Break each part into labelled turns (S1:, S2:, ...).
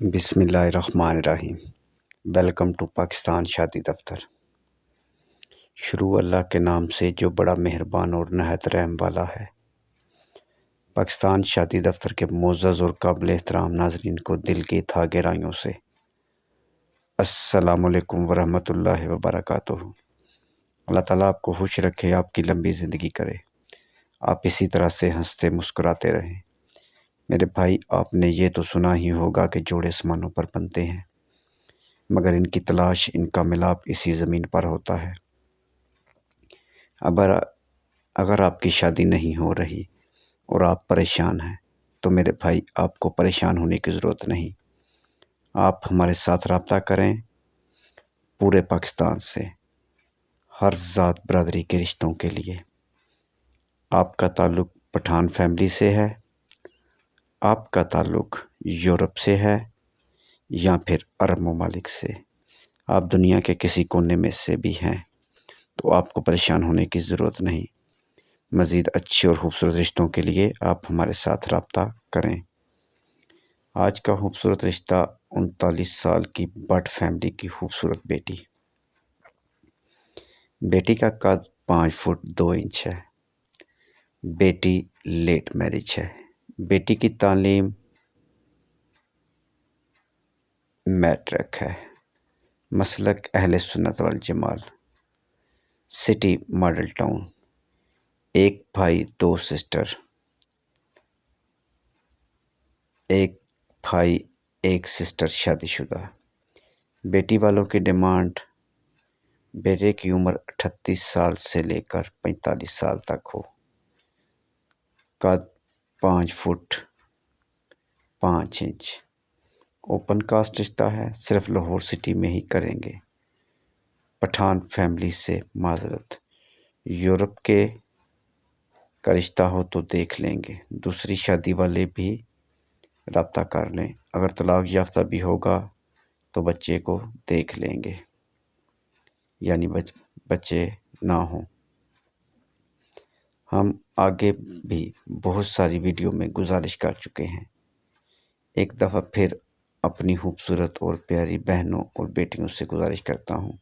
S1: بسم اللہ الرحمن الرحیم۔ ویلکم ٹو پاکستان شادی دفتر۔ شروع اللہ کے نام سے جو بڑا مہربان اور نہایت رحم والا ہے۔ پاکستان شادی دفتر کے معزز اور قابل احترام ناظرین کو دل کی تہ گہرائیوں سے السلام علیکم ورحمۃ اللہ وبرکاتہ۔ اللہ تعالیٰ آپ کو خوش رکھے، آپ کی لمبی زندگی کرے، آپ اسی طرح سے ہنستے مسکراتے رہیں۔ میرے بھائی، آپ نے یہ تو سنا ہی ہوگا کہ جوڑے آسمانوں پر بنتے ہیں، مگر ان کی تلاش، ان کا ملاپ اسی زمین پر ہوتا ہے۔ اگر آپ کی شادی نہیں ہو رہی اور آپ پریشان ہیں تو میرے بھائی، آپ کو پریشان ہونے کی ضرورت نہیں۔ آپ ہمارے ساتھ رابطہ کریں۔ پورے پاکستان سے ہر ذات برادری کے رشتوں کے لیے۔ آپ کا تعلق پٹھان فیملی سے ہے، آپ کا تعلق یورپ سے ہے یا پھر عرب ممالک سے، آپ دنیا کے کسی کونے میں سے بھی ہیں تو آپ کو پریشان ہونے کی ضرورت نہیں۔ مزید اچھے اور خوبصورت رشتوں کے لیے آپ ہمارے ساتھ رابطہ کریں۔ آج کا خوبصورت رشتہ 39 سال کی بٹ فیملی کی خوبصورت بیٹی۔ بیٹی کا قد 5 فٹ 2 انچ ہے۔ بیٹی لیٹ میرج ہے۔ بیٹی کی تعلیم میٹرک ہے۔ مسلک اہل سنت والجماعت۔ City model town. 1 بھائی 2 سسٹر۔ 1 بھائی 1 سسٹر شادی شدہ۔ بیٹی والوں کی ڈیمانڈ بیٹے کی عمر 38 سال سے لے کر 45 سال تک ہو۔ قد 5 فٹ 5 انچ۔ اوپن کاسٹ رشتہ ہے، صرف لاہور سٹی میں ہی کریں گے۔ پٹھان فیملی سے معذرت، یورپ کے کا رشتہ ہو تو دیکھ لیں گے۔ دوسری شادی والے بھی رابطہ کر لیں۔ اگر طلاق یافتہ بھی ہوگا تو بچے کو دیکھ لیں گے، یعنی بچے نہ ہوں۔ ہم آگے بھی بہت ساری ویڈیو میں گزارش کر چکے ہیں۔ ایک دفعہ پھر اپنی خوبصورت اور پیاری بہنوں اور بیٹیوں سے گزارش کرتا ہوں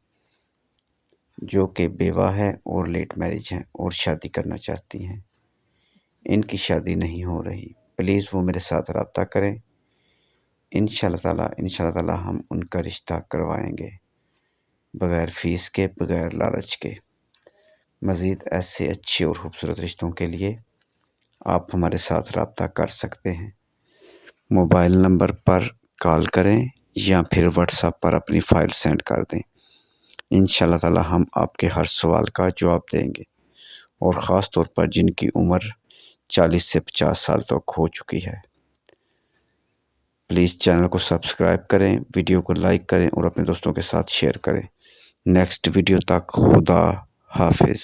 S1: جو کہ بیوہ ہیں اور لیٹ میرج ہیں اور شادی کرنا چاہتی ہیں، ان کی شادی نہیں ہو رہی، پلیز وہ میرے ساتھ رابطہ کریں۔ انشاءاللہ تعالی ہم ان کا رشتہ کروائیں گے، بغیر فیس کے، بغیر لالچ کے۔ مزید ایسے اچھے اور خوبصورت رشتوں کے لیے آپ ہمارے ساتھ رابطہ کر سکتے ہیں۔ موبائل نمبر پر کال کریں یا پھر واٹس ایپ پر اپنی فائل سینڈ کر دیں۔ انشاءاللہ تعالی ہم آپ کے ہر سوال کا جواب دیں گے، اور خاص طور پر جن کی عمر 40 سے 50 سال تک ہو چکی ہے۔ پلیز چینل کو سبسکرائب کریں، ویڈیو کو لائک کریں اور اپنے دوستوں کے ساتھ شیئر کریں۔ نیکسٹ ویڈیو تک خدا حافظ۔